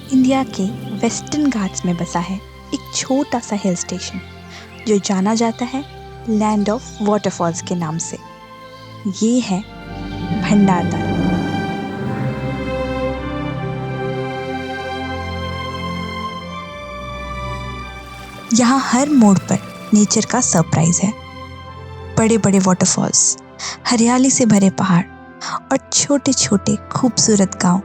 India के western Ghats में बसा है एक छोटा सा हिल स्टेशन जो जाना जाता है लैंड ऑफ वाटरफॉल्स के नाम से। ये है भंडारदरा। यहाँ हर मोड़ पर नेचर का सरप्राइज है। बड़े बड़े वाटरफॉल्स, हरियाली से भरे पहाड़ और छोटे छोटे खूबसूरत गांव।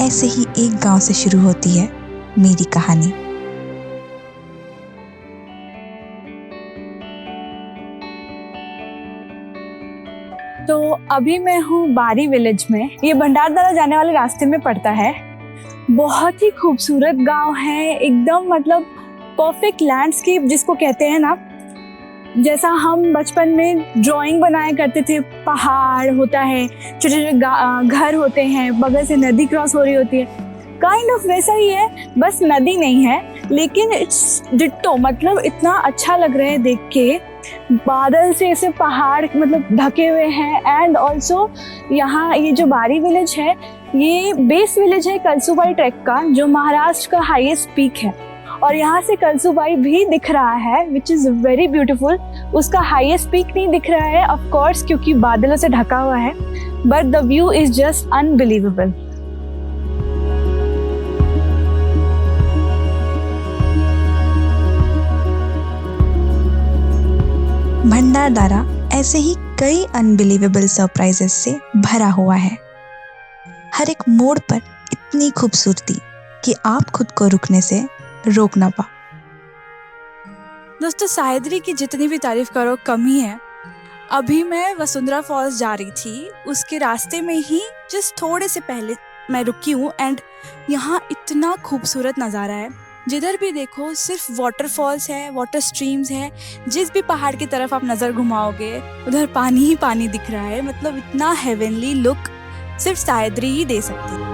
ऐसे ही एक गांव से शुरू होती है मेरी कहानी। तो अभी मैं हूँ बारी विलेज में। ये भंडारदरा जाने वाले रास्ते में पड़ता है। बहुत ही खूबसूरत गांव है, एकदम मतलब परफेक्ट लैंडस्केप जिसको कहते हैं ना, जैसा हम बचपन में ड्राइंग बनाया करते थे। पहाड़ होता है, छोटे छोटे घर होते हैं, बगल से नदी क्रॉस हो रही होती है, काइंड ऑफ वैसा ही है। बस नदी नहीं है लेकिन इट्स डिट्टो, मतलब इतना अच्छा लग रहा है देख के। बादल से ऐसे पहाड़ मतलब ढके हुए हैं। एंड ऑल्सो यहाँ ये जो बारी विलेज है, ये बेस विलेज है कलसूबाई ट्रैक का, जो महाराष्ट्र का हाईएस्ट पीक है। और यहाँ से कलसूबाई भी दिख रहा है, विच इज़ वेरी ब्यूटीफुल। उसका हाईएस्ट पीक नहीं दिख रहा है ऑफ कोर्स, क्योंकि बादलों से ढका हुआ है, but the view is just unbelievable. Bhandardara ऐसे ही कई अनबिलीवेबल सरप्राइजेस से भरा हुआ है। हर एक मोड़ पर इतनी खूबसूरती कि आप खुद को रुकने से रोक ना पा। दोस्तों, सह्याद्री की जितनी भी तारीफ करो कम ही है। अभी मैं वसुंधरा फॉल्स जा रही थी, उसके रास्ते में ही जस्ट थोड़े से पहले मैं रुकी हूँ। एंड यहाँ इतना खूबसूरत नज़ारा है, जिधर भी देखो सिर्फ वाटरफॉल्स है, वाटर स्ट्रीम्स है। जिस भी पहाड़ की तरफ आप नज़र घुमाओगे उधर पानी ही पानी दिख रहा है। मतलब इतना हेवनली लुक सिर्फ सह्याद्री ही दे सकती है।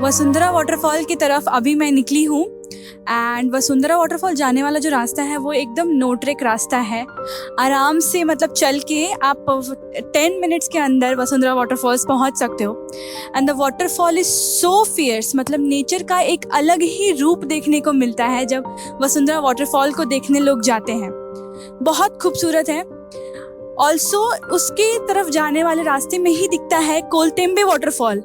वसुंधरा वाटरफॉल की तरफ अभी मैं निकली हूँ। एंड वसुंधरा वाटरफॉल जाने वाला जो रास्ता है वो एकदम नो ट्रैक रास्ता है। आराम से मतलब चल के आप 10 मिनट्स के अंदर वसुंधरा वाटरफॉल्स पहुँच सकते हो। And the waterfall is so fierce, मतलब नेचर का एक अलग ही रूप देखने को मिलता है जब वसुंधरा वाटरफॉल को देखने लोग जाते हैं। बहुत खूबसूरत है। ऑल्सो उसके तरफ जाने वाले रास्ते में ही दिखता है कोलटेम्बे वाटरफॉल,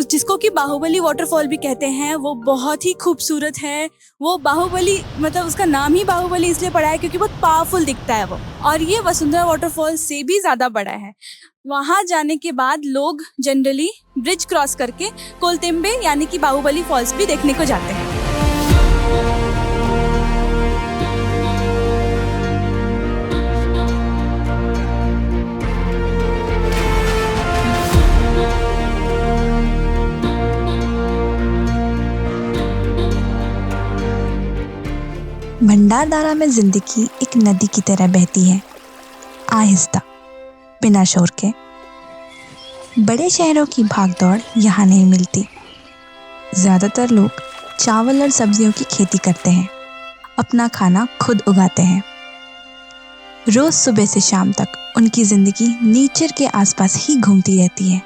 जिसको कि बाहुबली वाटरफॉल भी कहते हैं। वो बहुत ही खूबसूरत है। वो बाहुबली, मतलब उसका नाम ही बाहुबली इसलिए पड़ा है क्योंकि बहुत पावरफुल दिखता है वो। और ये वसुंधरा वाटरफॉल से भी ज़्यादा बड़ा है। वहाँ जाने के बाद लोग जनरली ब्रिज क्रॉस करके कोलटेम्बे यानी कि बाहुबली फॉल्स भी देखने को जाते हैं। भंडारदरा में जिंदगी एक नदी की तरह बहती है, आहिस्ता, बिना शोर के। बड़े शहरों की भागदौड़ यहाँ नहीं मिलती। ज़्यादातर लोग चावल और सब्जियों की खेती करते हैं, अपना खाना खुद उगाते हैं। रोज़ सुबह से शाम तक उनकी ज़िंदगी नेचर के आसपास ही घूमती रहती है।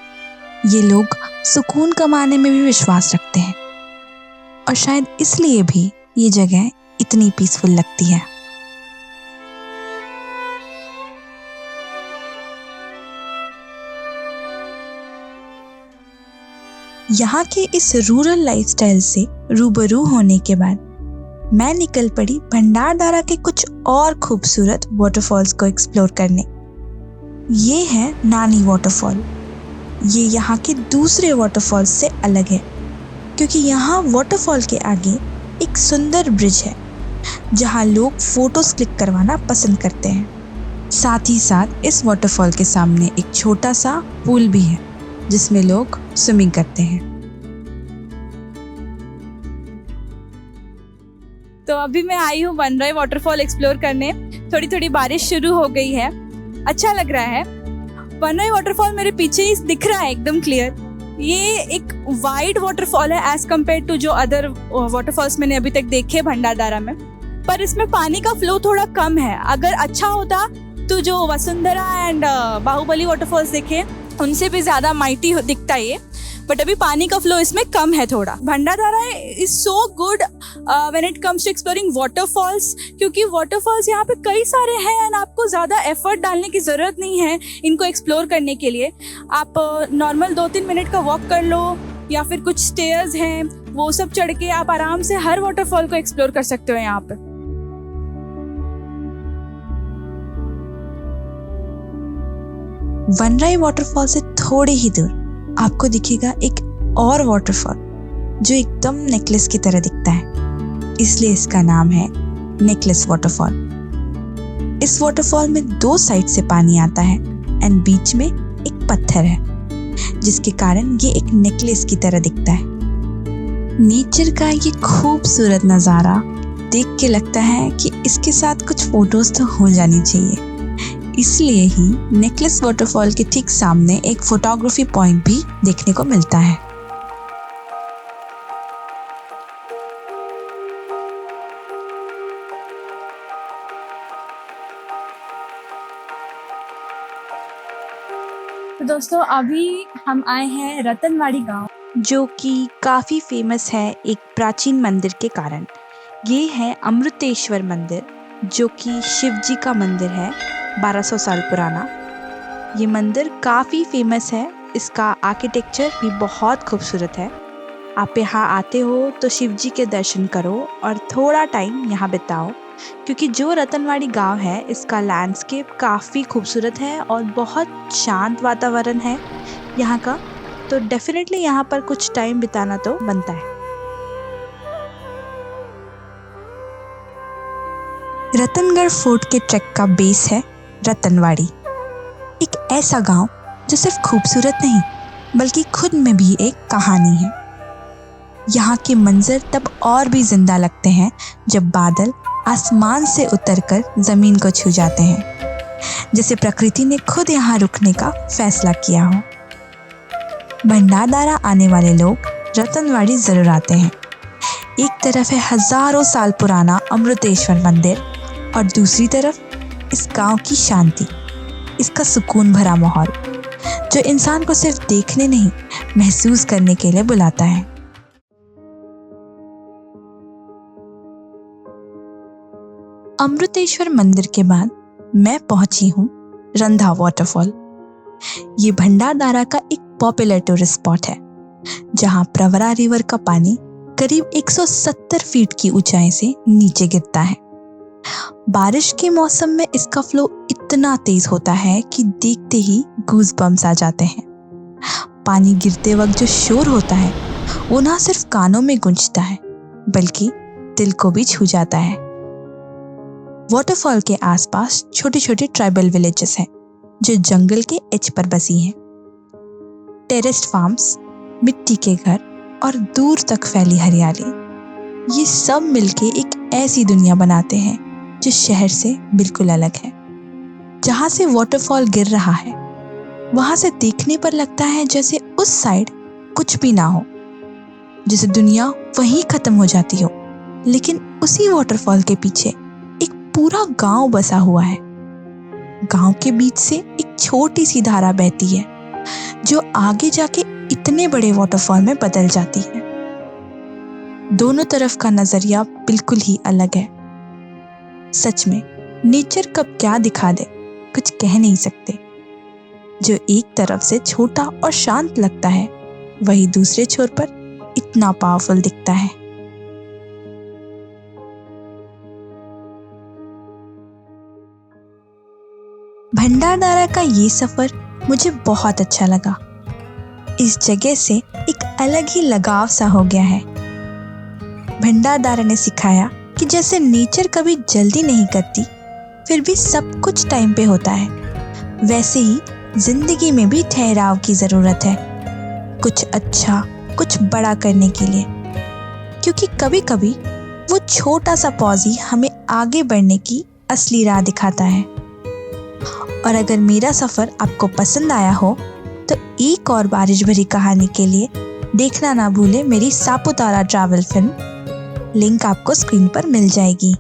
ये लोग सुकून कमाने में भी विश्वास रखते हैं और शायद इसलिए भी ये जगह इतनी पीसफुल लगती है। यहाँ के इस रूरल लाइफस्टाइल से रूबरू होने के बाद मैं निकल पड़ी भंडारदरा के कुछ और खूबसूरत वाटरफॉल्स को एक्सप्लोर करने। ये है नानी वाटरफॉल। ये यहाँ के दूसरे वाटरफॉल्स से अलग है क्योंकि यहाँ वाटरफॉल के आगे एक सुंदर ब्रिज है जहाँ लोग फोटोज क्लिक करवाना पसंद करते हैं। साथ ही साथ इस वाटरफॉल के सामने एक छोटा सा पूल भी है जिसमें लोग स्विमिंग करते हैं। तो अभी मैं आई हूँ बनराई वाटरफॉल एक्सप्लोर करने। थोड़ी थोड़ी बारिश शुरू हो गई है, अच्छा लग रहा है। बनराई वाटरफॉल मेरे पीछे ही दिख रहा है एकदम क्लियर। ये एक वाइड वाटरफॉल है एज कम्पेयर टू जो अदर वाटरफॉल्स मैंने अभी तक देखे भंडारदरा में, पर इसमें पानी का फ्लो थोड़ा कम है। अगर अच्छा होता तू जो वसुंधरा एंड बाहुबली वाटरफॉल्स देखे उनसे भी ज़्यादा माइटी दिखता है ये, बट अभी पानी का फ्लो इसमें कम है थोड़ा। Bhandardara is so good when it comes to exploring waterfalls, क्योंकि वाटरफॉल्स यहाँ पे कई सारे हैं एंड आपको ज़्यादा एफर्ट डालने की ज़रूरत नहीं है इनको एक्सप्लोर करने के लिए। आप नॉर्मल 2-3 मिनट का वॉक कर लो या फिर कुछ स्टेयर्स हैं वो सब चढ़ के आप आराम से हर वाटरफॉल को एक्सप्लोर कर सकते हो यहाँ पे। वनराई वाटरफॉल से थोड़े ही दूर आपको दिखेगा एक और वाटरफॉल जो एकदम नेकलेस की तरह दिखता है, इसलिए इसका नाम है नेकलेस वाटरफॉल। इस वाटरफॉल में 2 साइड से पानी आता है एंड बीच में एक पत्थर है, जिसके कारण ये एक नेकलेस की तरह दिखता है। नेचर का ये खूबसूरत नज़ारा देख के लगता है कि इसके साथ कुछ फोटोज तो हो जानी चाहिए, इसलिए ही नेकलेस वाटरफॉल के ठीक सामने एक फोटोग्राफी पॉइंट भी देखने को मिलता है। तो दोस्तों अभी हम आए हैं रतनवाड़ी गांव, जो कि काफ़ी फेमस है एक प्राचीन मंदिर के कारण। ये है अमृतेश्वर मंदिर, जो कि शिव जी का मंदिर है, 1200 साल पुराना। ये मंदिर काफ़ी फेमस है, इसका आर्किटेक्चर भी बहुत खूबसूरत है। आप यहाँ आते हो तो शिव जी के दर्शन करो और थोड़ा टाइम यहाँ बिताओ, क्योंकि जो रतनवाड़ी गांव है इसका लैंडस्केप काफ़ी खूबसूरत है और बहुत शांत वातावरण है यहाँ का, तो डेफिनेटली यहाँ पर कुछ टाइम बिताना तो बनता है। रतनगढ़ फोर्ट के ट्रैक का बेस है रतनवाड़ी, एक ऐसा गांव जो सिर्फ खूबसूरत नहीं बल्कि खुद में भी एक कहानी है। यहाँ के मंजर तब और भी जिंदा लगते हैं जब बादल आसमान से उतरकर जमीन को छू जाते हैं, जैसे प्रकृति ने खुद यहाँ रुकने का फैसला किया हो। भंडारदरा आने वाले लोग रतनवाड़ी जरूर आते हैं। एक तरफ है हजारों साल पुराना अमृतेश्वर मंदिर और दूसरी तरफ इस गांव की शांति, इसका सुकून भरा माहौल, जो इंसान को सिर्फ देखने नहीं महसूस करने के लिए बुलाता है। अमृतेश्वर मंदिर के बाद मैं पहुंची हूँ रंधा वाटरफॉल। ये भंडारदरा का एक पॉपुलर टूरिस्ट स्पॉट है, जहाँ प्रवरा रिवर का पानी करीब 170 फीट की ऊंचाई से नीचे गिरता है। बारिश के मौसम में इसका फ्लो इतना तेज होता है कि देखते ही गूज़बम्स आ जाते हैं। पानी गिरते वक्त जो शोर होता है वो ना सिर्फ कानों में गूंजता है बल्कि दिल को भी छू जाता है। वाटरफॉल के आसपास छोटे छोटे ट्राइबल विलेजेस हैं जो जंगल के एज पर बसी हैं। टेरेस्ड फार्म्स, मिट्टी के घर और दूर तक फैली हरियाली, ये सब मिलके एक ऐसी दुनिया बनाते हैं जो शहर से बिल्कुल अलग है। जहाँ से वाटरफॉल गिर रहा है वहाँ से देखने पर लगता है जैसे उस साइड कुछ भी ना हो, जैसे दुनिया वहीं खत्म हो जाती हो, लेकिन उसी वाटरफॉल के पीछे एक पूरा गांव बसा हुआ है। गांव के बीच से एक छोटी सी धारा बहती है जो आगे जाके इतने बड़े वाटरफॉल में बदल जाती है। दोनों तरफ का नजरिया बिल्कुल ही अलग है। सच में नेचर कब क्या दिखा दे कुछ कह नहीं सकते। जो एक तरफ से छोटा और शांत लगता है वही दूसरे छोर पर इतना पावरफुल दिखता है। भंडारदरा का ये सफर मुझे बहुत अच्छा लगा। इस जगह से एक अलग ही लगाव सा हो गया है। भंडारदरा ने सिखाया कि जैसे नेचर कभी जल्दी नहीं करती फिर भी सब कुछ टाइम पे होता है, वैसे ही जिंदगी में भी ठहराव की जरूरत है, कुछ अच्छा कुछ बड़ा करने के लिए, क्योंकि कभी कभी वो छोटा सा पॉज ही हमें आगे बढ़ने की असली राह दिखाता है। और अगर मेरा सफर आपको पसंद आया हो तो एक और बारिश भरी कहानी के लिए देखना ना भूले मेरी सापुतारा ट्रैवल फिल्म। लिंक आपको स्क्रीन पर मिल जाएगी।